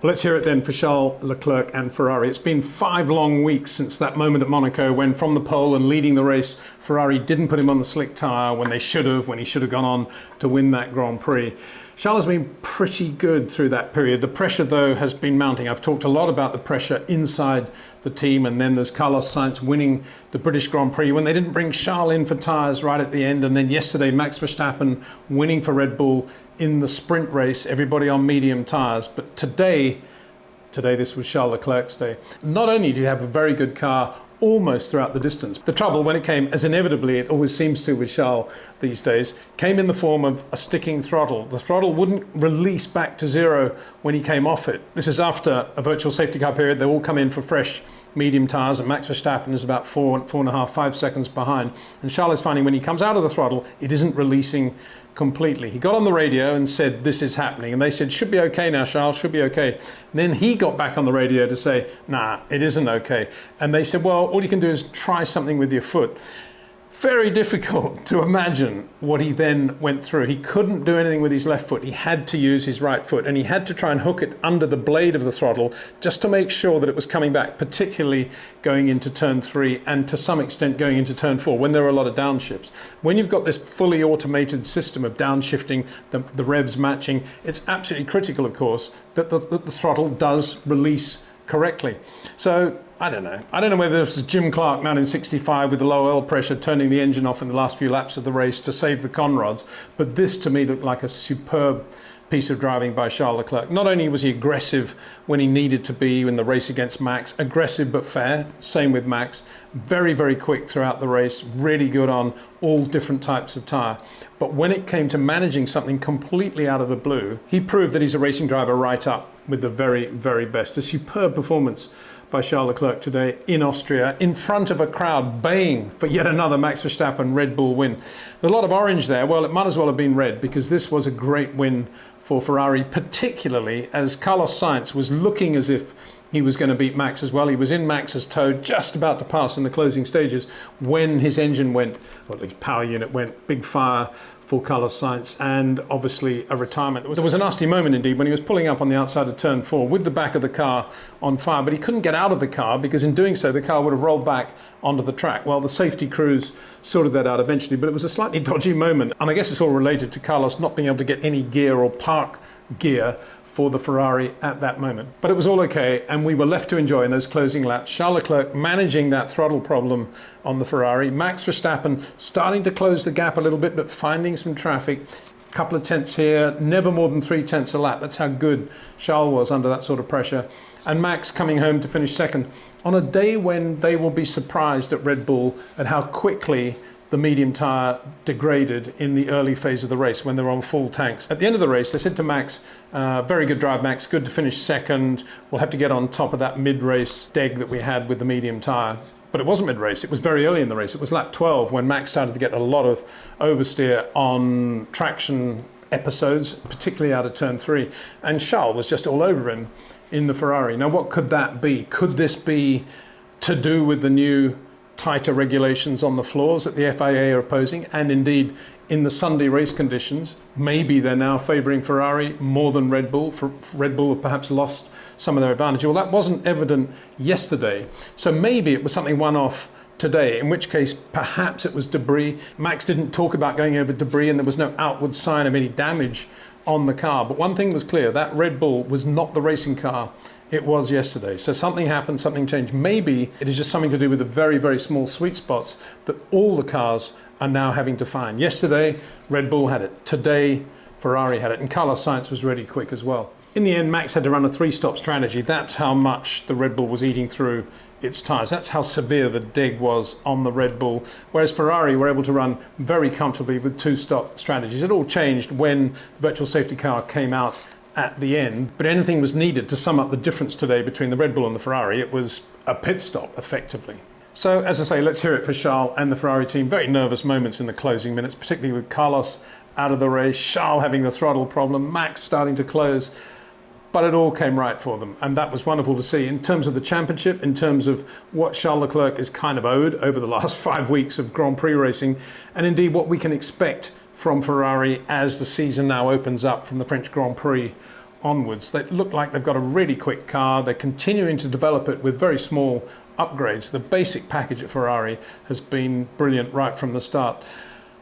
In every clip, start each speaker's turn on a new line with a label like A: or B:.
A: Let's hear it then for Charles Leclerc and Ferrari. It's been 5 long weeks since that moment at Monaco when, from the pole and leading the race, Ferrari didn't put him on the slick tyre when he should have gone on to win that Grand Prix. Charles has been pretty good through that period. The pressure, though, has been mounting. I've talked a lot about the pressure inside the team, and then there's Carlos Sainz winning the British Grand Prix when they didn't bring Charles in for tyres right at the end, and then yesterday Max Verstappen winning for Red Bull in the sprint race, everybody on medium tyres. But today this was Charles Leclerc's day. Not only did he have a very good car almost throughout the distance, the trouble when it came, as inevitably it always seems to with Charles these days, came in the form of a sticking throttle. The throttle wouldn't release back to zero when he came off it. This is after a virtual safety car period. They all come in for fresh medium tyres, and Max Verstappen is about 4.5 seconds behind. And Charles is finding when he comes out of the throttle, it isn't releasing completely. He got on the radio and said, "This is happening." And they said, "Should be okay now, Charles, should be okay." And then he got back on the radio to say, "Nah, it isn't okay." And they said, "Well, all you can do is try something with your foot." Very difficult to imagine what he then went through. He couldn't do anything with his left foot. He had to use his right foot, and he had to try and hook it under the blade of the throttle just to make sure that it was coming back, particularly going into turn 3 and to some extent going into turn 4 when there are a lot of downshifts. When you've got this fully automated system of downshifting, the revs matching, it's absolutely critical, of course, that the throttle does release correctly. So I don't know whether this is Jim Clark 1965 with the low oil pressure turning the engine off in the last few laps of the race to save the conrods, but this to me looked like a superb piece of driving by Charles Leclerc. Not only was he aggressive when he needed to be in the race against Max, aggressive but fair, same with Max, very, very quick throughout the race, really good on all different types of tyre. But when it came to managing something completely out of the blue, he proved that he's a racing driver right up with the very, very best. A superb performance by Charles Leclerc today in Austria, in front of a crowd baying for yet another Max Verstappen Red Bull win. There's a lot of orange there. Well, it might as well have been red, because this was a great win for Ferrari, particularly as Carlos Sainz was looking as if he was going to beat Max as well. He was in Max's toe, just about to pass in the closing stages when his engine went, or at least power unit went, big fire for Carlos Sainz, and obviously a retirement. There was a nasty moment indeed when he was pulling up on the outside of turn 4 with the back of the car on fire, but he couldn't get out of the car because in doing so the car would have rolled back onto the track. Well, the safety crews sorted that out eventually, but it was a slightly dodgy moment, and I guess it's all related to Carlos not being able to get any gear or park gear for the Ferrari at that moment. But it was all okay, and we were left to enjoy in those closing laps Charles Leclerc managing that throttle problem on the Ferrari, Max Verstappen starting to close the gap a little bit but finding some traffic, a couple of tenths here, never more than 3 tenths a lap. That's how good Charles was under that sort of pressure. And Max coming home to finish second on a day when they will be surprised at Red Bull at how quickly the medium tyre degraded in the early phase of the race when they were on full tanks. At the end of the race, they said to Max, very good drive, Max, good to finish second. We'll have to get on top of that mid-race deg that we had with the medium tyre. But it wasn't mid-race, it was very early in the race. It was lap 12 when Max started to get a lot of oversteer on traction episodes, particularly out of turn 3. And Charles was just all over him in the Ferrari. Now, what could that be? Could this be to do with the new tighter regulations on the floors that the FIA are opposing, and indeed in the Sunday race conditions, maybe they're now favouring Ferrari more than Red Bull. Red Bull have perhaps lost some of their advantage. Well, that wasn't evident yesterday, so maybe it was something one-off today, in which case perhaps it was debris. Max didn't talk about going over debris, and there was no outward sign of any damage on the car. But one thing was clear, that Red Bull was not the racing car it was yesterday. So something happened, something changed. Maybe it is just something to do with the very, very small sweet spots that all the cars are now having to find. Yesterday, Red Bull had it. Today, Ferrari had it. And Carlos Sainz was really quick as well. In the end, Max had to run a 3-stop strategy. That's how much the Red Bull was eating through its tyres. That's how severe the dig was on the Red Bull. Whereas Ferrari were able to run very comfortably with 2-stop strategies. It all changed when the virtual safety car came out at the end, but anything was needed to sum up the difference today between the Red Bull and the Ferrari. It was a pit stop, effectively. So, as I say, let's hear it for Charles and the Ferrari team. Very nervous moments in the closing minutes, particularly with Carlos out of the race, Charles having the throttle problem, Max starting to close, but it all came right for them, and that was wonderful to see. In terms of the championship, in terms of what Charles Leclerc is kind of owed over the last 5 weeks of Grand Prix racing, and indeed what we can expect from Ferrari as the season now opens up from the French Grand Prix onwards, they look like they've got a really quick car. They're continuing to develop it with very small upgrades. The basic package at Ferrari has been brilliant right from the start.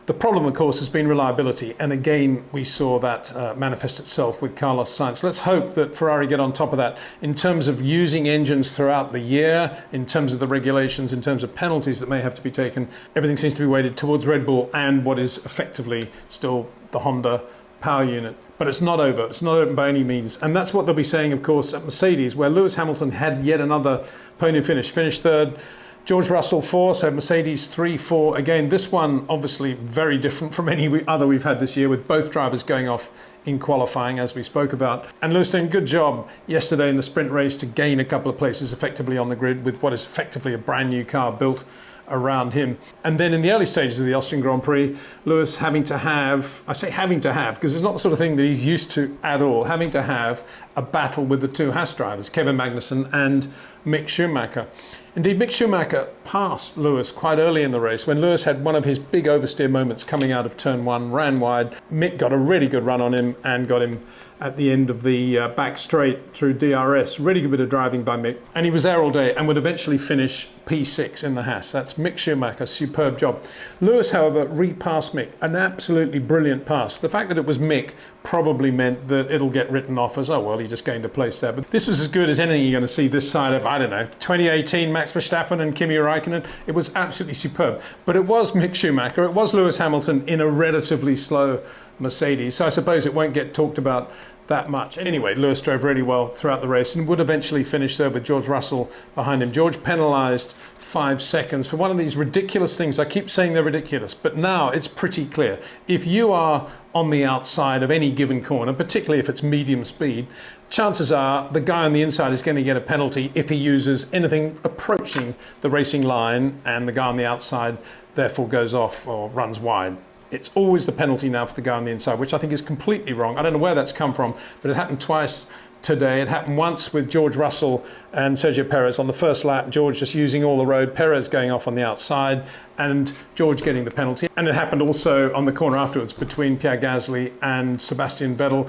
A: The problem, of course, has been reliability, and again we saw that manifest itself with Carlos Sainz. Let's hope that Ferrari get on top of that in terms of using engines throughout the year, in terms of the regulations, in terms of penalties that may have to be taken. Everything seems to be weighted towards Red Bull and what is effectively still the Honda power unit. But it's not over. It's not over by any means. And that's what they'll be saying, of course, at Mercedes, where Lewis Hamilton had yet another podium finish, finished third. George Russell 4, so Mercedes 3, 4. Again, this one obviously very different from any other we've had this year, with both drivers going off in qualifying, as we spoke about. And Lewis doing a good job yesterday in the sprint race to gain a couple of places effectively on the grid with what is effectively a brand new car built around him. And then in the early stages of the Austrian Grand Prix, Lewis having to have, I say having to have, because it's not the sort of thing that he's used to at all, having to have a battle with the two Haas drivers, Kevin Magnussen and Mick Schumacher. Indeed, Mick Schumacher passed Lewis quite early in the race when Lewis had one of his big oversteer moments coming out of turn one, ran wide. Mick got a really good run on him and got him at the end of the back straight through DRS. Really good bit of driving by Mick. And he was there all day and would eventually finish P6 in the Haas. That's Mick Schumacher, superb job. Lewis, however, repassed Mick. An absolutely brilliant pass. The fact that it was Mick probably meant that it'll get written off as, oh, well, he just gained a place there. But this was as good as anything you're going to see this side of, I don't know, 2018 Max Verstappen and Kimi Räikkönen. It was absolutely superb. But it was Mick Schumacher, it was Lewis Hamilton in a relatively slow Mercedes. So I suppose it won't get talked about that much. Anyway, Lewis drove really well throughout the race and would eventually finish there with George Russell behind him. George penalised 5 seconds for one of these ridiculous things. I keep saying they're ridiculous, but now it's pretty clear. If you are on the outside of any given corner, particularly if it's medium speed, chances are the guy on the inside is going to get a penalty if he uses anything approaching the racing line, and the guy on the outside therefore goes off or runs wide. It's always the penalty now for the guy on the inside, which I think is completely wrong. I don't know where that's come from, but it happened twice today. It happened once with George Russell and Sergio Perez on the first lap. George just using all the road, Perez going off on the outside, and George getting the penalty. And it happened also on the corner afterwards between Pierre Gasly and Sebastian Vettel.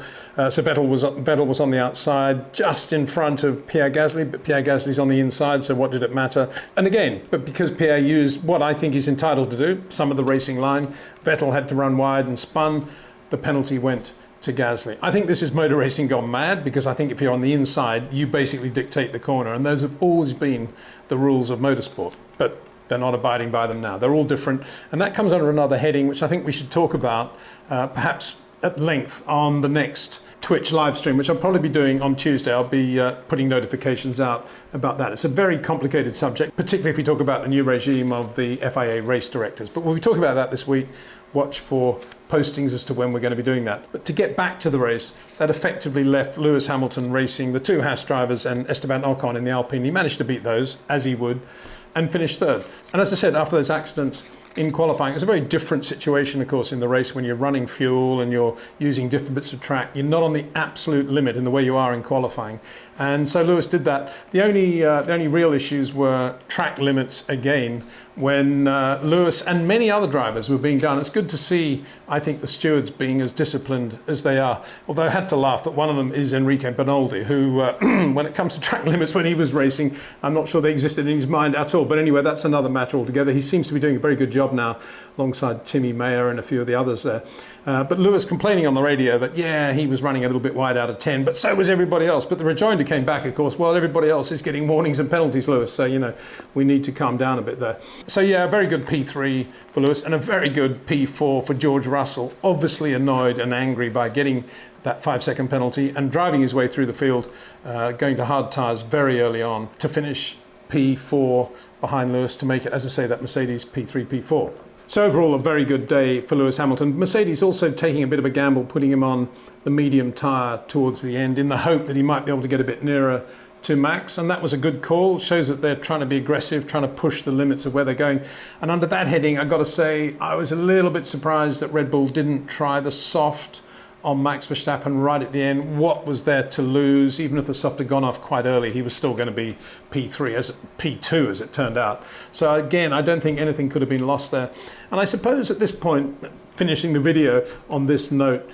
A: So Vettel was on the outside, just in front of Pierre Gasly, but Pierre Gasly's on the inside, so what did it matter? And again, but because Pierre used what I think he's entitled to do, some of the racing line, Vettel had to run wide and spun, the penalty went to Gasly. I think this is motor racing gone mad, because I think if you're on the inside, you basically dictate the corner, and those have always been the rules of motorsport, but they're not abiding by them now. They're all different, and that comes under another heading, which I think we should talk about perhaps at length on the next Twitch live stream, which I'll probably be doing on Tuesday. I'll be putting notifications out about that. It's a very complicated subject, particularly if we talk about the new regime of the FIA race directors. But we'll be talking about that this week. Watch for postings as to when we're going to be doing that. But to get back to the race, that effectively left Lewis Hamilton racing the two Haas drivers and Esteban Ocon in the Alpine. He managed to beat those, as he would, and finished third. And as I said, after those accidents in qualifying, it's a very different situation, of course, in the race when you're running fuel and you're using different bits of track. You're not on the absolute limit in the way you are in qualifying. And so Lewis did that. The only real issues were track limits again, when Lewis and many other drivers were being done. It's good to see, I think, the stewards being as disciplined as they are. Although I had to laugh that one of them is Enrique Bernoldi, who, when it comes to track limits when he was racing, I'm not sure they existed in his mind at all. But anyway, that's another matter altogether. He seems to be doing a very good job now, alongside Timmy Mayer and a few of the others there. But Lewis complaining on the radio that, yeah, he was running a little bit wide out of 10, but so was everybody else. But the rejoinder came back, of course, well, everybody else is getting warnings and penalties, Lewis. So, you know, we need to calm down a bit there. So, yeah, a very good P3 for Lewis and a very good P4 for George Russell. Obviously annoyed and angry by getting that 5-second penalty and driving his way through the field, going to hard tyres very early on to finish P4 behind Lewis to make it, as I say, that Mercedes P3, P4. So overall, a very good day for Lewis Hamilton. Mercedes also taking a bit of a gamble, putting him on the medium tyre towards the end in the hope that he might be able to get a bit nearer to Max, and that was a good call. Shows that they're trying to be aggressive, trying to push the limits of where they're going. And under that heading, I've got to say, I was a little bit surprised that Red Bull didn't try the soft on Max Verstappen right at the end. What was there to lose? Even if the soft had gone off quite early, he was still going to be P2 as it turned out. So again, I don't think anything could have been lost there. And I suppose at this point, finishing the video on this note,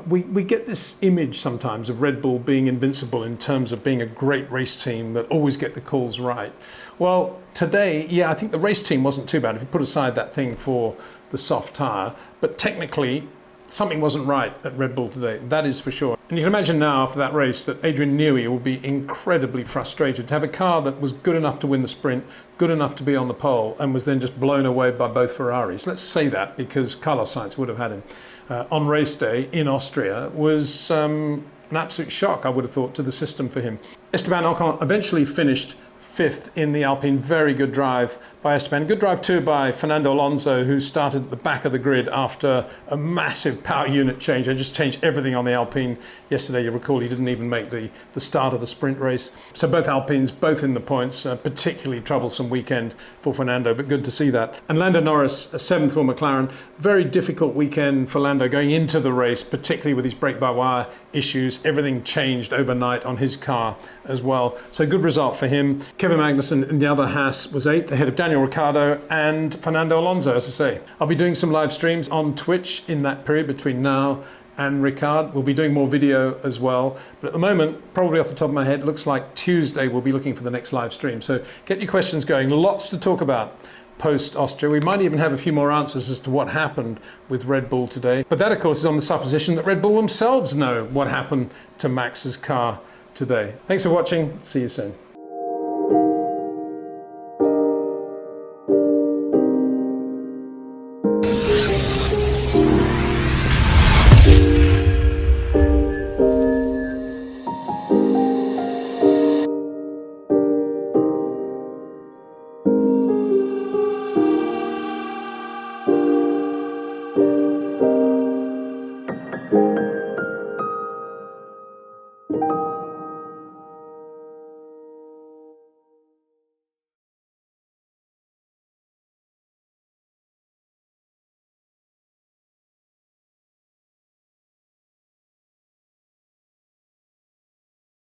A: we get this image sometimes of Red Bull being invincible in terms of being a great race team that always get the calls right. Well, today, yeah, I think the race team wasn't too bad if you put aside that thing for the soft tyre, but technically something wasn't right at Red Bull today, that is for sure. And you can imagine now after that race that Adrian Newey will be incredibly frustrated to have a car that was good enough to win the sprint, good enough to be on the pole, and was then just blown away by both Ferraris. Let's say that because Carlos Sainz would have had him on race day in Austria was an absolute shock, I would have thought, to the system for him. Esteban Ocon eventually finished 5th in the Alpine. Very good drive by Esteban. Good drive too by Fernando Alonso, who started at the back of the grid after a massive power unit change. They just changed everything on the Alpine yesterday. You recall he didn't even make the start of the sprint race. So both Alpines, both in the points. Particularly troublesome weekend for Fernando, but good to see that. And Lando Norris, 7th for McLaren. Very difficult weekend for Lando going into the race, particularly with his brake-by-wire issues. Everything changed overnight on his car as well. So good result for him. Kevin Magnussen in the other Haas was 8th, ahead of Daniel Ricciardo and Fernando Alonso, as I say. I'll be doing some live streams on Twitch in that period between now and Ricard. We'll be doing more video as well. But at the moment, probably off the top of my head, looks like Tuesday we'll be looking for the next live stream. So get your questions going. Lots to talk about post-Austria. We might even have a few more answers as to what happened with Red Bull today. But that, of course, is on the supposition that Red Bull themselves know what happened to Max's car today. Thanks for watching. See you soon.